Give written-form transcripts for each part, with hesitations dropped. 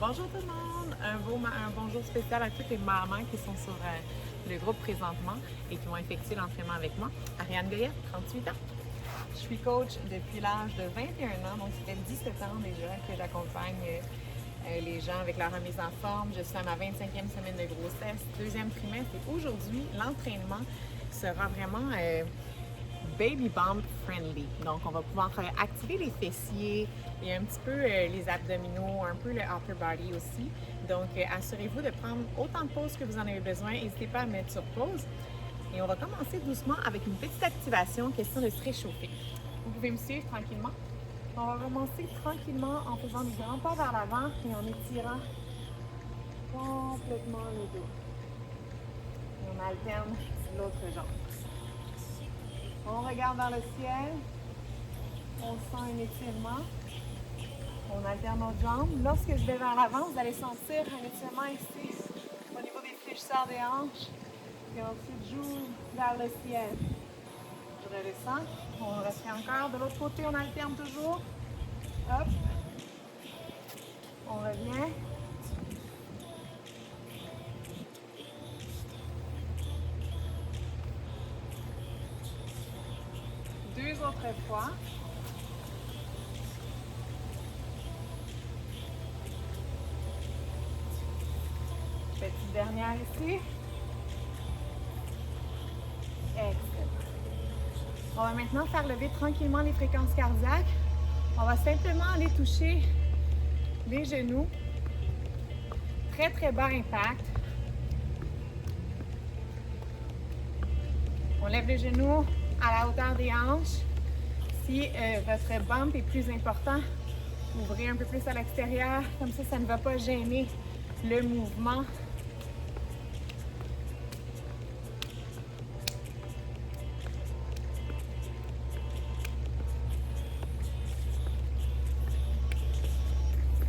Bonjour tout le monde! Un bonjour spécial à toutes les mamans qui sont sur le groupe présentement et qui vont effectuer l'entraînement avec moi. Ariane Goyette, 38 ans. Je suis coach depuis l'âge de 21 ans, donc ça fait 17 ans déjà que j'accompagne les gens avec la remise en forme. Je suis à ma 25e semaine de grossesse, deuxième trimestre, et aujourd'hui, l'entraînement sera vraiment baby bump friendly. Donc, on va pouvoir activer les fessiers et un petit peu les abdominaux, un peu le upper body aussi. Donc, assurez-vous de prendre autant de pauses que vous en avez besoin. N'hésitez pas à mettre sur pause. Et on va commencer doucement avec une petite activation, question de se réchauffer. Vous pouvez me suivre tranquillement. On va commencer tranquillement en faisant des grands pas vers l'avant et en étirant complètement le dos. Et on alterne l'autre jambe. On regarde vers le ciel. On sent un étirement. On alterne nos jambes. Lorsque je vais vers l'avant, vous allez sentir un étirement ici au niveau des fléchisseurs des hanches. Et ensuite, j'ouvre vers le ciel. Je redescends. On reste encore. De l'autre côté, on alterne toujours. Hop. On revient. Deux autres fois. Petite dernière ici. Excellent. On va maintenant faire lever tranquillement les fréquences cardiaques. On va simplement aller toucher les genoux. Très, très bas impact. On lève les genoux à la hauteur des hanches. Si votre bump est plus important, ouvrez un peu plus à l'extérieur. Comme ça ne va pas gêner le mouvement.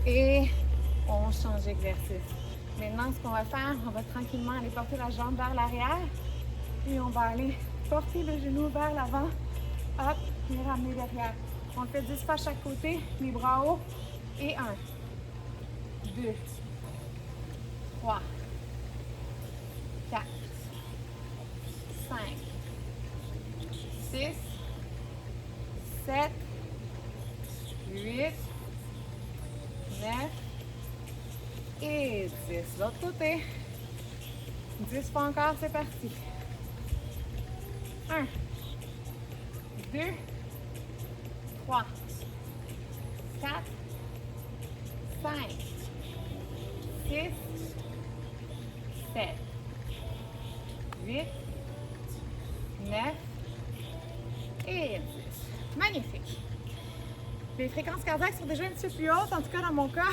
Et on change d'exercice. Maintenant, ce qu'on va faire, on va tranquillement aller porter la jambe vers l'arrière. Et on va aller porter le genou vers l'avant. Hop, et ramener derrière. On le fait 10 fois à chaque côté, les bras hauts. Et 1, 2, 3, 4, 5, 6, 7, 8, 9 et 10. L'autre côté. 10 fois encore, c'est parti. 1, 2, 3, 4, 5, 6, 7, 8, 9 et 10. Magnifique. Les fréquences cardiaques sont déjà un petit peu plus hautes, en tout cas dans mon cas.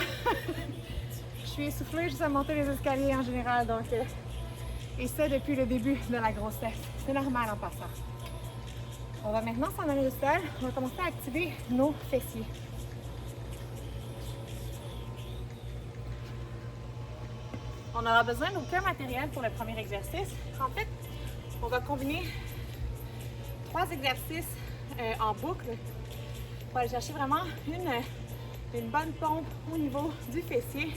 Je suis essoufflée juste à monter les escaliers en général, donc et ça depuis le début de la grossesse. C'est normal en passant. On va maintenant s'en aller au sol. On va commencer à activer nos fessiers. On n'aura besoin d'aucun matériel pour le premier exercice. En fait, on va combiner 3 exercices en boucle pour aller chercher vraiment une bonne pompe au niveau du fessier.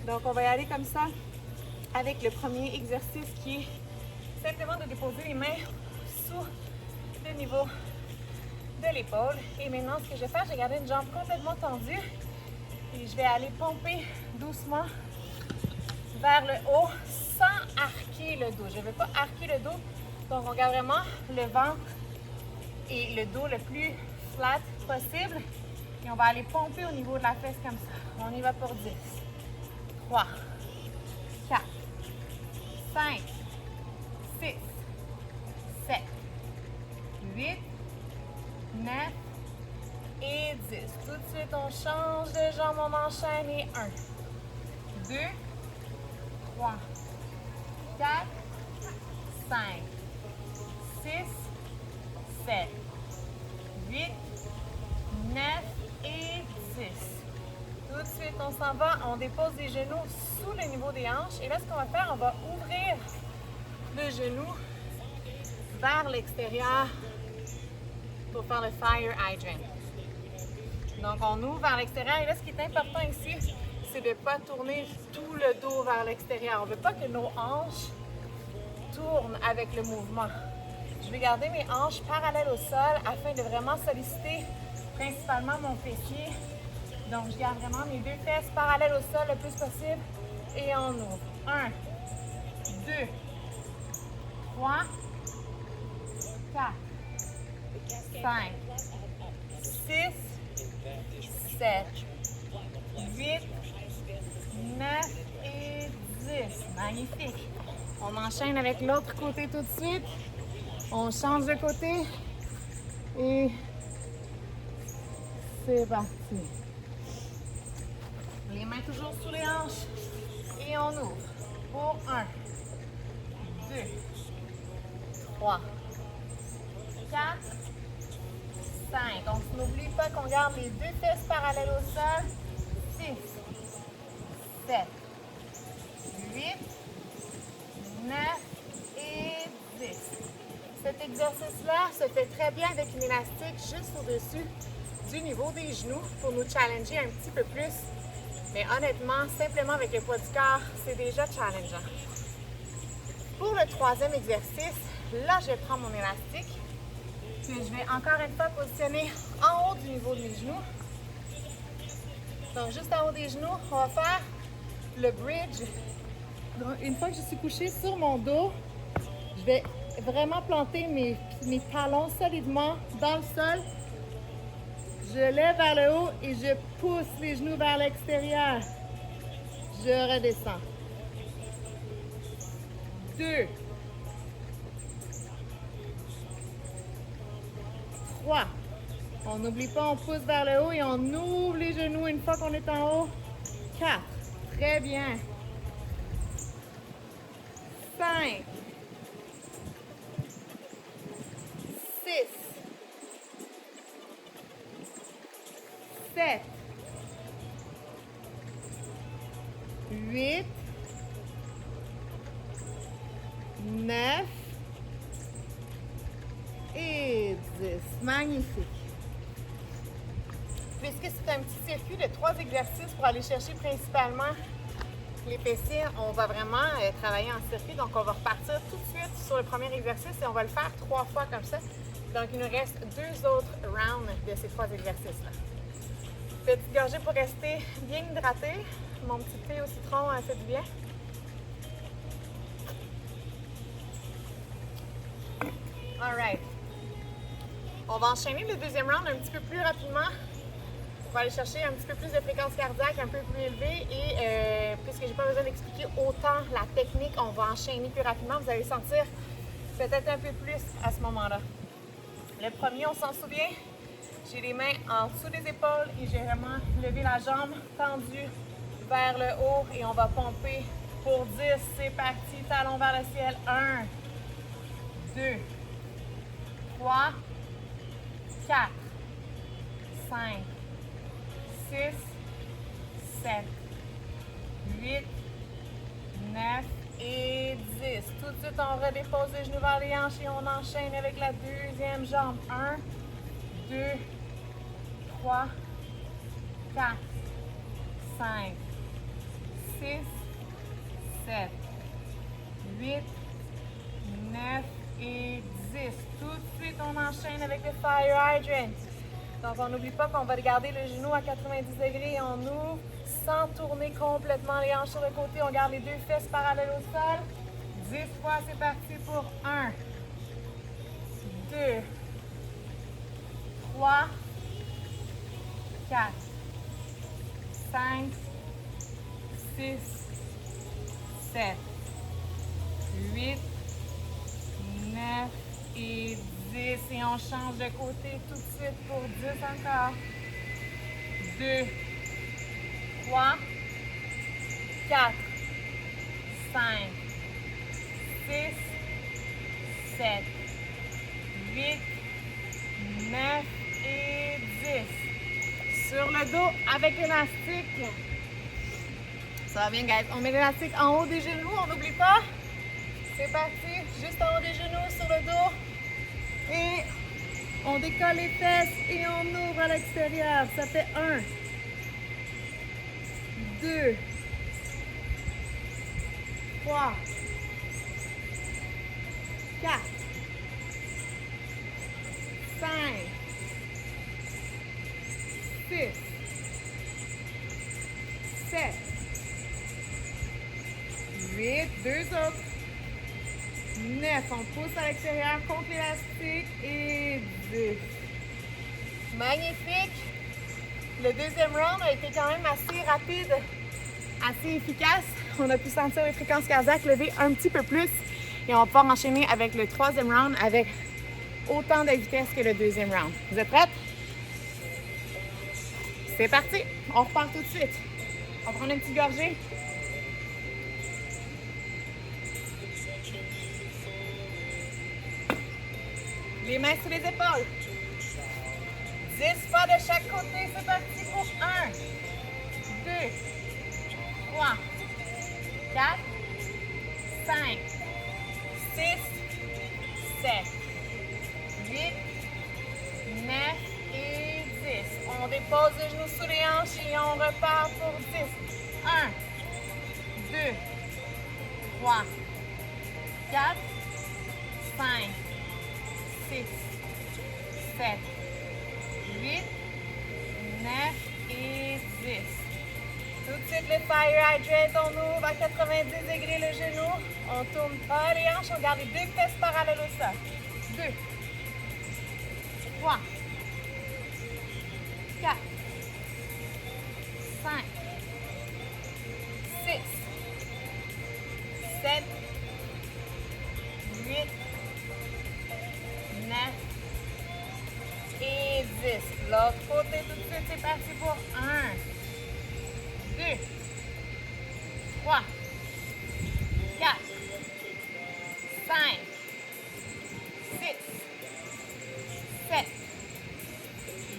Donc, on va y aller comme ça avec le premier exercice qui est simplement de déposer les mains sous le niveau de l'épaule. Et maintenant, ce que je vais faire, je vais garder une jambe complètement tendue et je vais aller pomper doucement vers le haut sans arquer le dos. Je ne veux pas arquer le dos, donc on garde vraiment le ventre et le dos le plus flat possible. Et on va aller pomper au niveau de la fesse comme ça. On y va pour 10, 3, 4, 5, 6, 7, 8, 9 et 10. Tout de suite, on change de jambe, on enchaîne et 1, 2, 3, 4, 5, 6, 7, 8, 9 et 10. Tout de suite, on s'en va, on dépose les genoux sous le niveau des hanches. Et là, ce qu'on va faire, on va ouvrir le genou vers l'extérieur pour faire le fire hydrant. Donc, on ouvre vers l'extérieur. Et là, ce qui est important ici, c'est c'est de ne pas tourner tout le dos vers l'extérieur. On ne veut pas que nos hanches tournent avec le mouvement. Je vais garder mes hanches parallèles au sol afin de vraiment solliciter principalement mon fessier. Donc, je garde vraiment mes deux fesses parallèles au sol le plus possible et on ouvre. 1, 2, 3, 4, 5, 6, 7, 8, 9 et 10. Magnifique. On enchaîne avec l'autre côté tout de suite. On change de côté et c'est parti. Les mains toujours sous les hanches et on ouvre pour 1, 2, 3, 4, 5. On n'oublie pas qu'on garde les deux fesses parallèles au sol. 6, 7, 8, 9 et 10. Cet exercice-là se fait très bien avec une élastique juste au-dessus du niveau des genoux pour nous challenger un petit peu plus. Mais honnêtement, simplement avec le poids du corps, c'est déjà challengeant. Pour le troisième exercice, là, je vais prendre mon élastique que je vais encore une fois positionner en haut du niveau de mes genoux. Donc, juste en haut des genoux, on va faire le bridge. Donc, une fois que je suis couchée sur mon dos, je vais vraiment planter mes talons solidement dans le sol. Je lève vers le haut et je pousse les genoux vers l'extérieur. Je redescends. 2, 3. On n'oublie pas, on pousse vers le haut et on ouvre les genoux une fois qu'on est en haut. 4. Très bien. 5. 6. 7. 8. 9. Et 10. Magnifique. Puisque c'est un petit circuit de 3 exercices pour aller chercher principalement les fessiers, on va vraiment travailler en circuit. Donc, on va repartir tout de suite sur le premier exercice et on va le faire 3 fois comme ça. Donc, il nous reste 2 autres rounds de ces 3 exercices-là. Petite gorgée pour rester bien hydraté. Mon petit thé au citron fait du bien. All right. On va enchaîner le deuxième round un petit peu plus rapidement. On va aller chercher un petit peu plus de fréquence cardiaque, un peu plus élevée. Et puisque je n'ai pas besoin d'expliquer autant la technique, on va enchaîner plus rapidement. Vous allez sentir peut-être un peu plus à ce moment-là. Le premier, on s'en souvient, j'ai les mains en dessous des épaules et j'ai vraiment levé la jambe tendue vers le haut et on va pomper pour 10. C'est parti, talon vers le ciel. 1, 2, 3, 4, 5, 6, 7, 8, 9 et 10. Tout de suite, on redépose les genoux vers les hanches et on enchaîne avec la deuxième jambe. 1, 2, 3, 4, 5, 6, 7, 8, 9 et 10. Tout de suite, on enchaîne avec le Fire Hydrant. Donc, on n'oublie pas qu'on va garder le genou à 90 degrés et on ouvre sans tourner complètement les hanches sur le côté. On garde les deux fesses parallèles au sol. 10 fois, c'est parti pour 1, 2, 3, 4, 5, 6, 7, 8, 9 et 10. Et on change de côté tout de suite pour 10 encore. 2, 3, 4, 5, 6, 7, 8, 9 et 10. Sur le dos avec l'élastique. Ça va bien, guys. On met l'élastique en haut des genoux, on n'oublie pas. C'est parti, juste en haut des genoux, sur le dos. Et on décolle les fesses et on ouvre à l'extérieur. Ça fait 1, 2, 3, 4, 5, 6, 7, 8, 2 autres, 9, on pousse à l'extérieur contre l'élastique et 10. Magnifique! Le deuxième round a été quand même assez rapide, assez efficace. On a pu sentir les fréquences cardiaques lever un petit peu plus et on va pouvoir enchaîner avec le troisième round avec autant de vitesse que le deuxième round. Vous êtes prêtes? C'est parti! On repart tout de suite. On va prendre une petite gorgée. Les mains sur les épaules. 10 fois de chaque côté, c'est parti pour 1, 2, 3, 4, 5, 6, 7, 8, 9 et 10. On dépose les genoux sous les hanches et on repart pour 10. 1, 2, 3, 4, 5, 6, 7, 8, 9 et 10. Tout de suite, le fire hydrate, on ouvre à 90 degrés le genou. On tourne pas les hanches, on garde les 2 fesses parallèles au sol. 2, 3, 4, 5, 6, 7, 8, 9 et 10. L'autre côté tout de suite, c'est parti pour 1, 2, 3, 4, 5, 6, 7,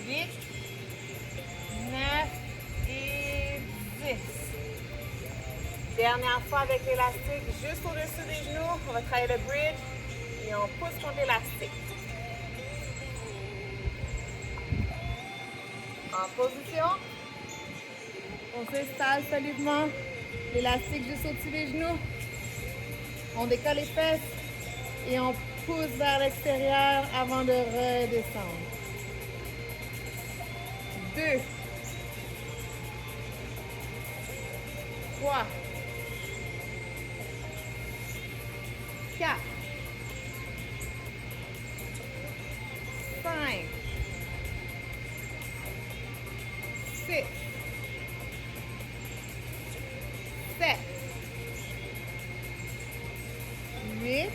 8, 9 et 10. Dernière fois avec l'élastique, juste au-dessus des genoux, on va travailler le bridge et on pousse contre l'élastique. En position, on s'installe solidement, l'élastique juste au-dessus des genoux. On décolle les fesses et on pousse vers l'extérieur avant de redescendre. 2, 3, 4, 5, 6, 7, 8,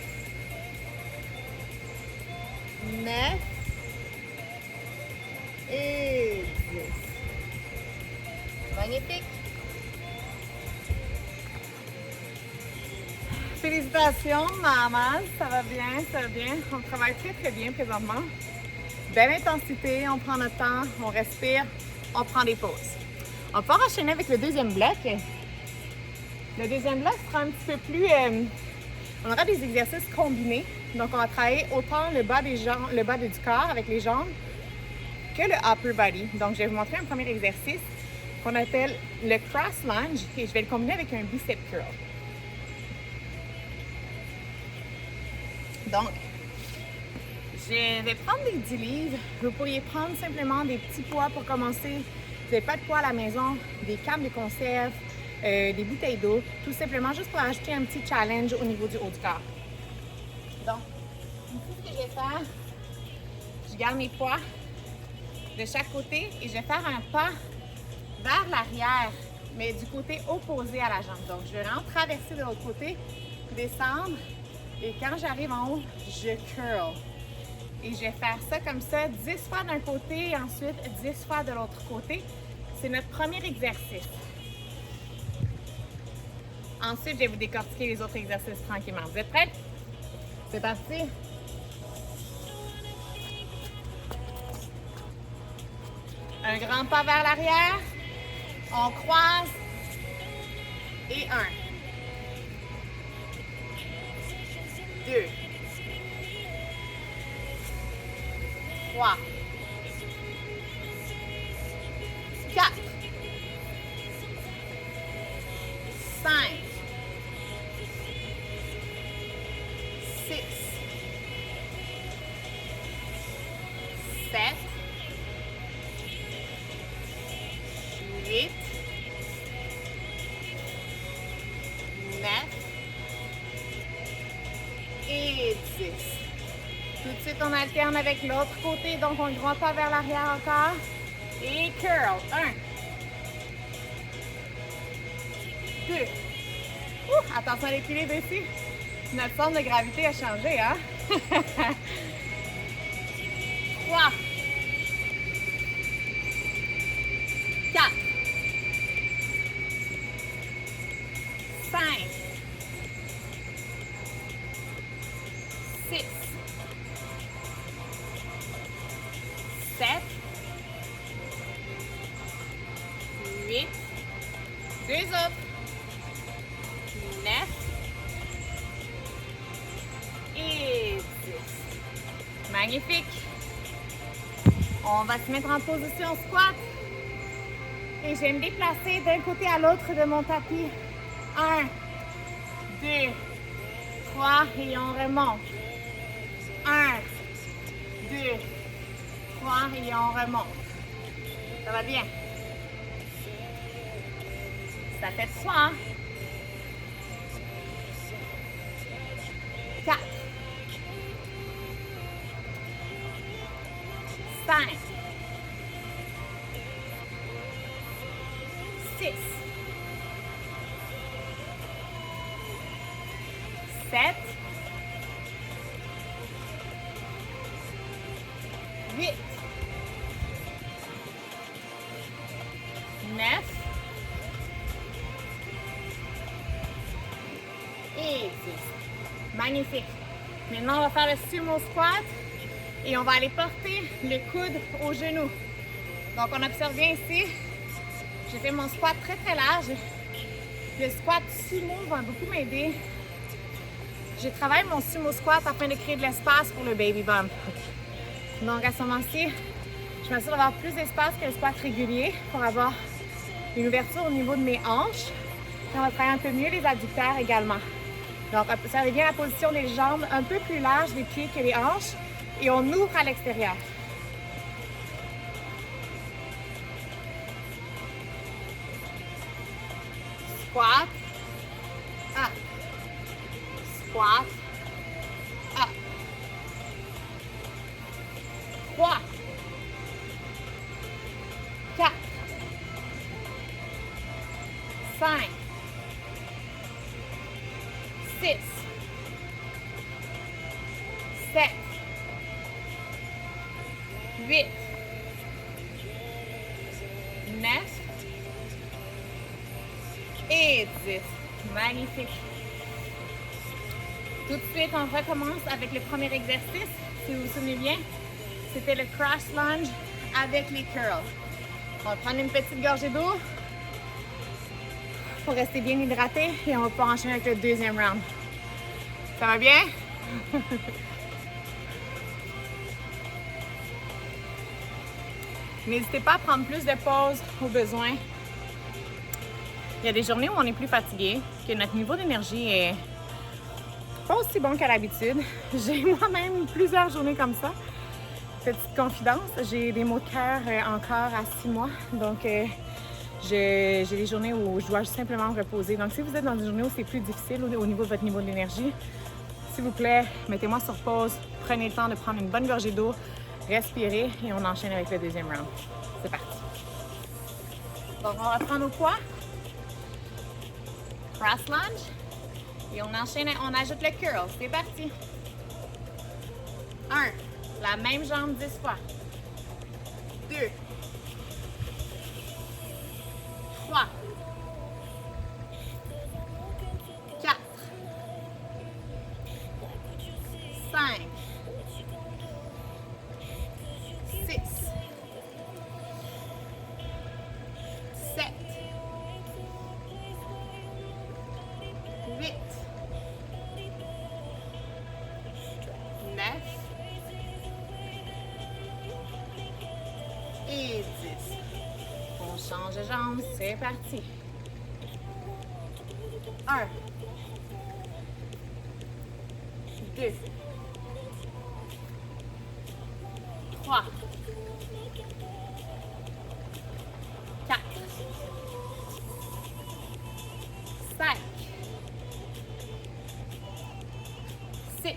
9 et 10. Magnifique. Félicitations, maman, ça va bien, ça va bien. On travaille très très bien présentement. Belle intensité, on prend notre temps, on respire, on prend des pauses. On peut enchaîner avec le deuxième bloc. Le deuxième bloc sera un petit peu plus... on aura des exercices combinés. Donc, on va travailler autant le bas des jambes, le bas du corps avec les jambes que le upper body. Donc, je vais vous montrer un premier exercice qu'on appelle le cross lunge et je vais le combiner avec un bicep curl. Donc, je vais prendre des 10 livres. Vous pourriez prendre simplement des petits poids pour commencer. Vous n'avez pas de poids à la maison, des cannes de conserve, des bouteilles d'eau, tout simplement juste pour ajouter un petit challenge au niveau du haut du corps. Donc, ici, ce que je vais faire, je garde mes poids de chaque côté et je vais faire un pas vers l'arrière, mais du côté opposé à la jambe. Donc, je vais vraiment traverser de l'autre côté, descendre et quand j'arrive en haut, je curl. Et je vais faire ça comme ça 10 fois d'un côté et ensuite 10 fois de l'autre côté. C'est notre premier exercice. Ensuite, je vais vous décortiquer les autres exercices tranquillement. Vous êtes prêts? C'est parti! Un grand pas vers l'arrière. On croise. Et 1. 2. 3. 4. 5, 6, 7, 8, 9 et 10. Tout de suite, on alterne avec l'autre côté, donc on ne grimpe pas vers l'arrière encore. Et curl. 1, 2. Attention à l'équilibre ici. Notre forme de gravité a changé, hein? 3, 4, 5, 6, 7, 8, 2 autres, 9 et 10. Magnifique. On va se mettre en position squat. Et je vais me déplacer d'un côté à l'autre de mon tapis. 1, 2, 3 et on remonte. 1, 2, 3 et on remonte. Ça va bien? Ça fait 3, hein? 4, 5, 6, 7, 8, 9 et 10. Magnifique. Maintenant, on va faire le sumo squat et on va aller porter le coude au genou. Donc, on observe bien ici. J'ai fait mon squat très, très large. Le squat sumo va beaucoup m'aider. Je travaille mon sumo squat afin de créer de l'espace pour le baby bump. Donc, à ce moment-ci, je m'assure d'avoir plus d'espace que le squat régulier pour avoir une ouverture au niveau de mes hanches. Et on va travailler un peu mieux les adducteurs également. Donc, observez bien la position des jambes un peu plus large des pieds que les hanches et on ouvre à l'extérieur. Squat, up, squat, up. 3, 4, 5, 6, 7, 8, 9 et 10. Magnifique. Tout de suite, on recommence avec le premier exercice. Si vous vous souvenez bien, c'était le cross lunge avec les curls. On va prendre une petite gorgée d'eau pour rester bien hydraté et on va pouvoir enchaîner avec le deuxième round. Ça va bien? N'hésitez pas à prendre plus de pauses au besoin. Il y a des journées où on est plus fatigué, que notre niveau d'énergie est pas aussi bon qu'à l'habitude. J'ai moi-même plusieurs journées comme ça. Petite confidence, j'ai des maux de cœur encore à 6 mois. Donc, j'ai des journées où je dois simplement me reposer. Donc, si vous êtes dans une journée où c'est plus difficile au niveau de votre niveau d'énergie, s'il vous plaît, mettez-moi sur pause. Prenez le temps de prendre une bonne gorgée d'eau, respirez et on enchaîne avec le deuxième round. C'est parti. Donc, on va prendre au poids. Cross lunge. Et on enchaîne, on ajoute le curl. C'est parti. 1. La même jambe 10 fois. 2. 3. 4. 5. 6. 7. 8. 9. Et 10. On change de jambe, c'est parti. 1, 2, 3, 4, 5, 6,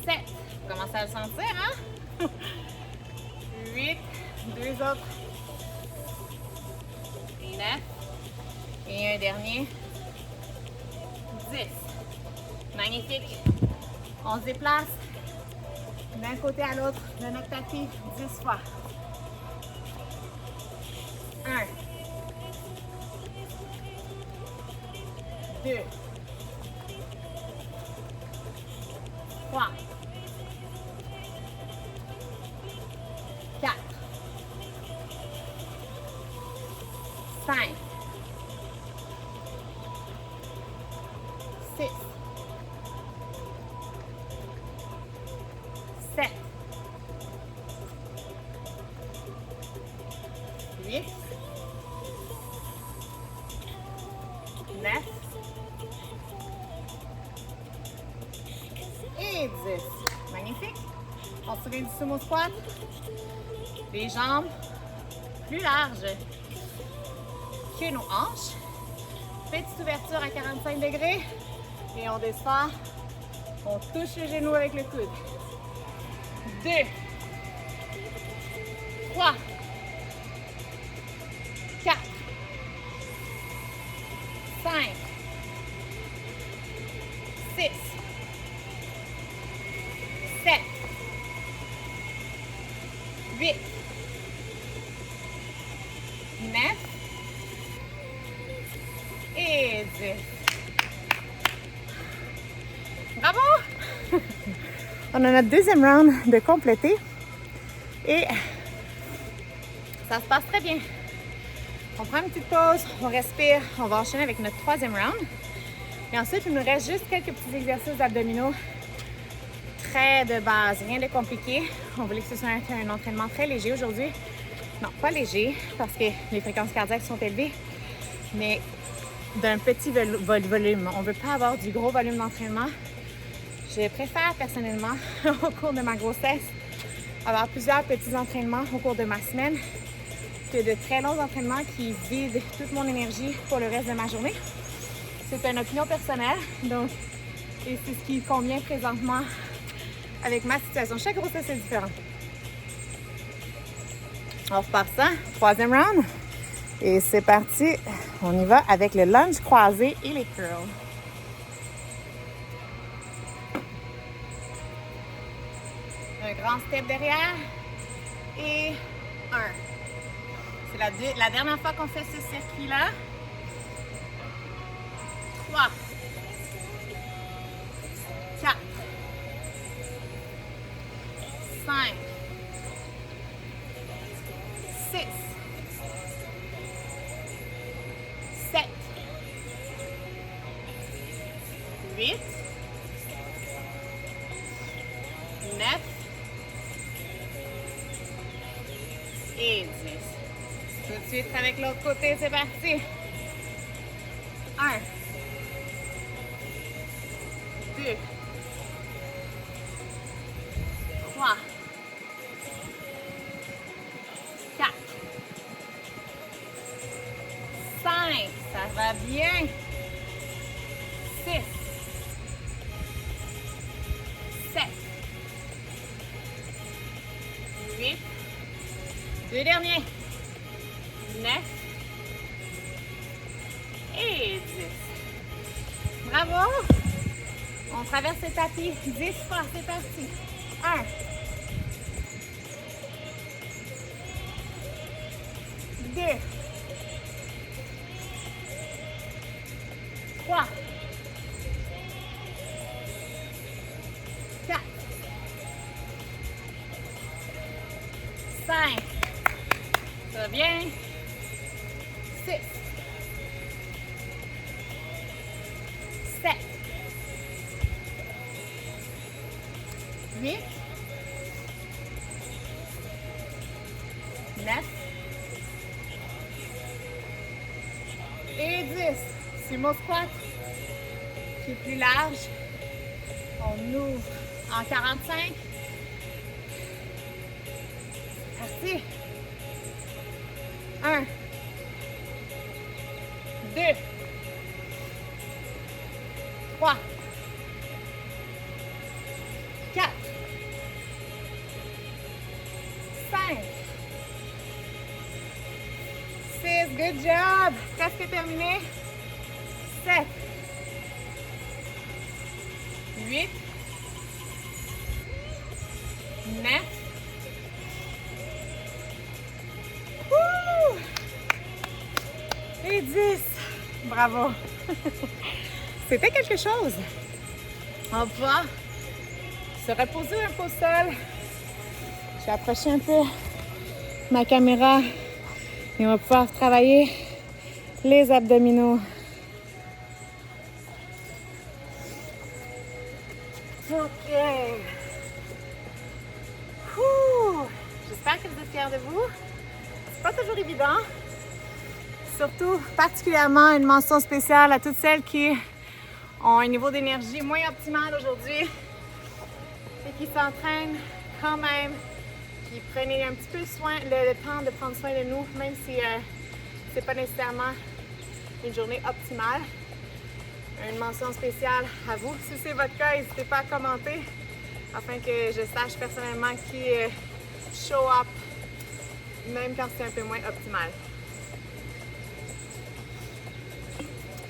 7. Vous commencez à le sentir, hein? 8, deux autres. 9. Et un dernier. 10. Magnifique. On se déplace d'un côté à l'autre de notre tapis 10 fois. 1, 2, 3, 4, 5, 6, 7, 8, 9 et 10. Magnifique. On se réduit sumo squat. Les jambes plus larges que nos hanches. Petite ouverture à 45 degrés. Et on descend. On touche le genou avec le coude. 2, 3, 4, 5, 6, 7, 8, 9 et 10. Bravo! On a notre deuxième round de compléter et ça se passe très bien. On prend une petite pause, on respire, on va enchaîner avec notre troisième round. Et ensuite, il nous reste juste quelques petits exercices d'abdominaux très de base, rien de compliqué. On voulait que ce soit un entraînement très léger aujourd'hui. Non, pas léger parce que les fréquences cardiaques sont élevées, mais d'un petit volume. On ne veut pas avoir du gros volume d'entraînement. Je préfère personnellement, au cours de ma grossesse, avoir plusieurs petits entraînements au cours de ma semaine que de très longs entraînements qui vident toute mon énergie pour le reste de ma journée. C'est une opinion personnelle, donc, et c'est ce qui convient présentement avec ma situation. Chaque grossesse est différente. On repart ça, troisième round. Et c'est parti, on y va avec le lunge croisé et les curls. Un grand step derrière et 1. C'est la dernière fois qu'on fait ce circuit-là. 3, 4, 5, 6, 7, 8, 9 et 10. Tout de suite avec l'autre côté, c'est parti. 1, 2, 3, 4, 5, ça va bien. 6, 7, 8, deux derniers. 9 et 10. Bravo! On traverse le tapis 10 fois, c'est parti. 1, 2, 3, 4, 5, ça va bien. 6, 7, 8, 9 10. Sumo squat. Pied plus large. On ouvre en 45. Parti. 1, 2, 3, 4, 5, 6, good job. Presque terminé. 7, 8, 9, et 10. Bravo. C'était quelque chose. On va pouvoir se reposer un peu au sol. Je vais approcher un peu ma caméra et on va pouvoir travailler les abdominaux. OK. J'espère que vous êtes fiers de vous. C'est pas toujours évident. Surtout, particulièrement, une mention spéciale à toutes celles qui ont un niveau d'énergie moins optimal aujourd'hui et qui s'entraînent quand même, qui prennent un petit peu le temps de prendre soin de nous, même si c'est pas nécessairement une journée optimale. Une mention spéciale à vous. Si c'est votre cas, n'hésitez pas à commenter afin que je sache personnellement qui show up, même quand c'est un peu moins optimal.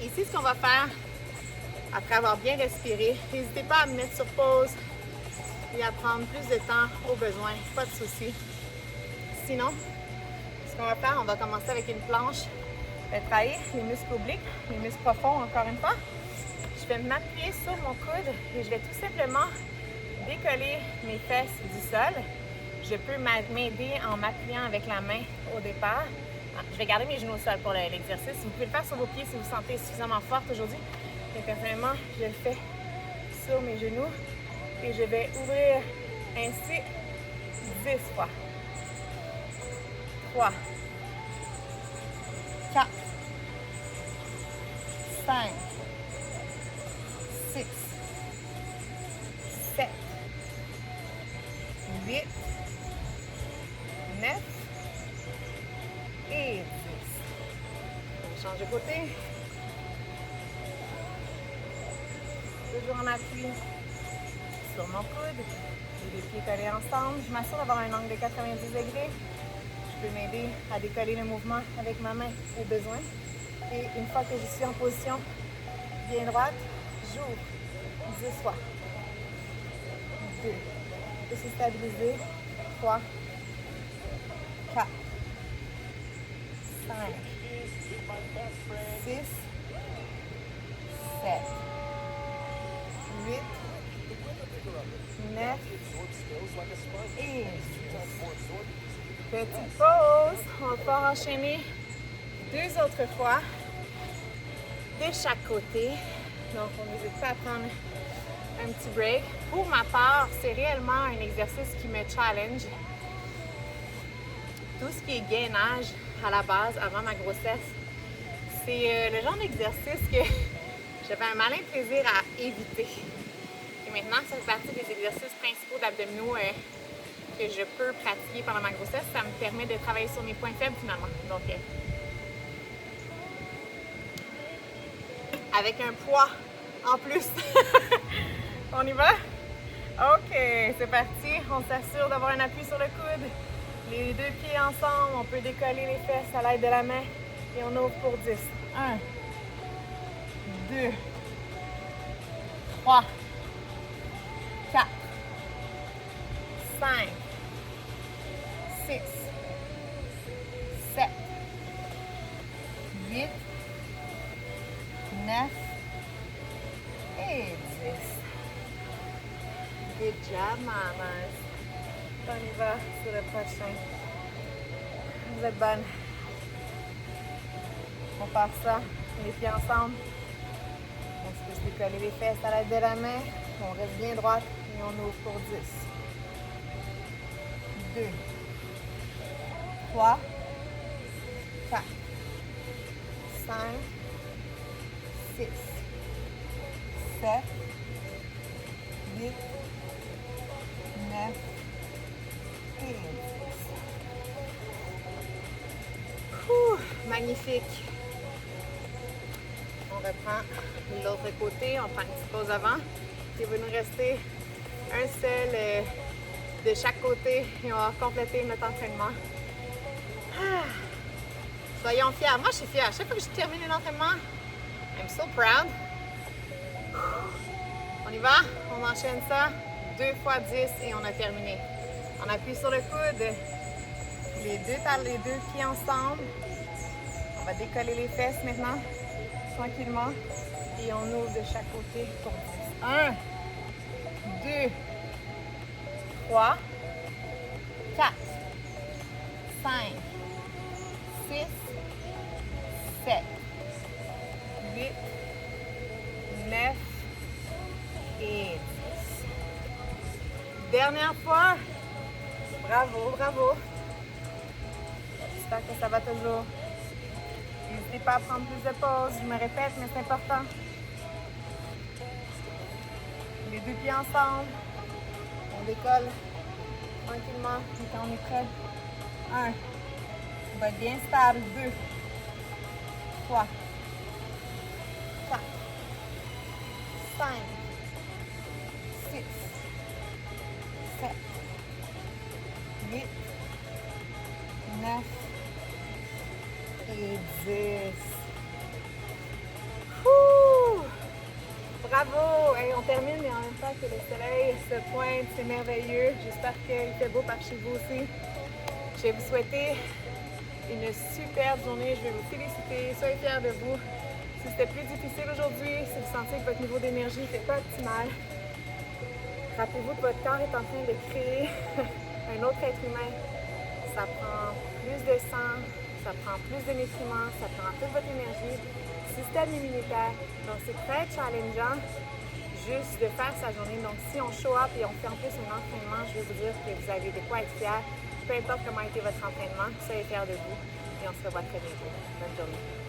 Ici, ce qu'on va faire, après avoir bien respiré, n'hésitez pas à me mettre sur pause et à prendre plus de temps au besoin, pas de souci. Sinon, ce qu'on va faire, on va commencer avec une planche. Je vais travailler les muscles obliques, les muscles profonds encore une fois. Je vais m'appuyer sur mon coude et je vais tout simplement décoller mes fesses du sol. Je peux m'aider en m'appuyant avec la main au départ. Je vais garder mes genoux au sol pour l'exercice. Vous pouvez le faire sur vos pieds si vous vous sentez suffisamment forte aujourd'hui. Et personnellement, je le fais sur mes genoux et je vais ouvrir ainsi 10 fois. 3, 4, 5, 6, 7, 8, 9 et 10. Je change de côté. Toujours en appui sur mon coude. Les pieds collés ensemble. Je m'assure d'avoir un angle de 90 degrés. Je peux m'aider à décoller le mouvement avec ma main au besoin. Et une fois que je suis en position bien droite, j'ouvre 10 fois. 2. Je suis stabilisé. 3, 4, 5, 6, 7, 8, 9 et 10. Petite pause. On va pouvoir enchaîner 2 autres fois de chaque côté. Donc, on n'hésite pas à prendre un petit break. Pour ma part, c'est réellement un exercice qui me challenge. Tout ce qui est gainage à la base, avant ma grossesse, c'est le genre d'exercice que j'avais un malin plaisir à éviter. Et maintenant, ça fait partie des exercices principaux d'abdominaux que je peux pratiquer pendant ma grossesse. Ça me permet de travailler sur mes points faibles finalement. Donc, avec un poids en plus. On y va? OK, c'est parti. On s'assure d'avoir un appui sur le coude. Les 2 pieds ensemble. On peut décoller les fesses à l'aide de la main. Et on ouvre pour 10. 1, 2, 3, 4, 5, 6, 7, 8, 9 et 10. Good job, mamas. On y va sur le prochain. Vous êtes bonnes. On part ça, les pieds ensemble. On se peut se décoller les fesses à l'aide de la main. On reste bien droite et on ouvre pour 10. 2, 3, 4, 5, 6, 7, 8, 9 et 10. Magnifique. On reprend l'autre côté, on prend une petite pause avant. Il va nous rester un seul de chaque côté et on va compléter notre entraînement. Soyons fiers. Moi, je suis fière. Chaque fois que je termine un entraînement, I'm so proud. On y va? On enchaîne ça. 2 fois 10 et on a terminé. On appuie sur le coude. Les deux pieds ensemble. On va décoller les fesses maintenant, tranquillement. Et on ouvre de chaque côté pour 10. 1, 2, 3, 4, 5, 6, 7, 8, 9 et 10. Dernière fois. Bravo, bravo. J'espère que ça va toujours. N'hésitez pas à prendre plus de pauses. Je me répète, mais c'est important. Les deux pieds ensemble. On décolle tranquillement. Et quand on est prêt, 1. On va être bien stable. 2, 3, 4, 5, 6, 7, 8, 9 et 10. Bravo! Hey, on termine, mais en même temps que le soleil se pointe, c'est merveilleux. J'espère qu'il fait beau par chez vous aussi. Je vais vous souhaiter une superbe journée. Je vais vous féliciter. Soyez fiers de vous. Si c'était plus difficile aujourd'hui, si vous sentez que votre niveau d'énergie n'était pas optimal, rappelez-vous que votre corps est en train de créer un autre être humain. Ça prend plus de sang, ça prend plus de nutriments, ça prend toute votre énergie, système immunitaire. Donc, c'est très challengeant juste de faire sa journée. Donc, si on show up et on fait en plus un entraînement, je veux vous dire que vous avez de quoi être fiers. Peu importe comment a été votre entraînement, soyez fiers de vous et on se revoit très bientôt. Bonne journée.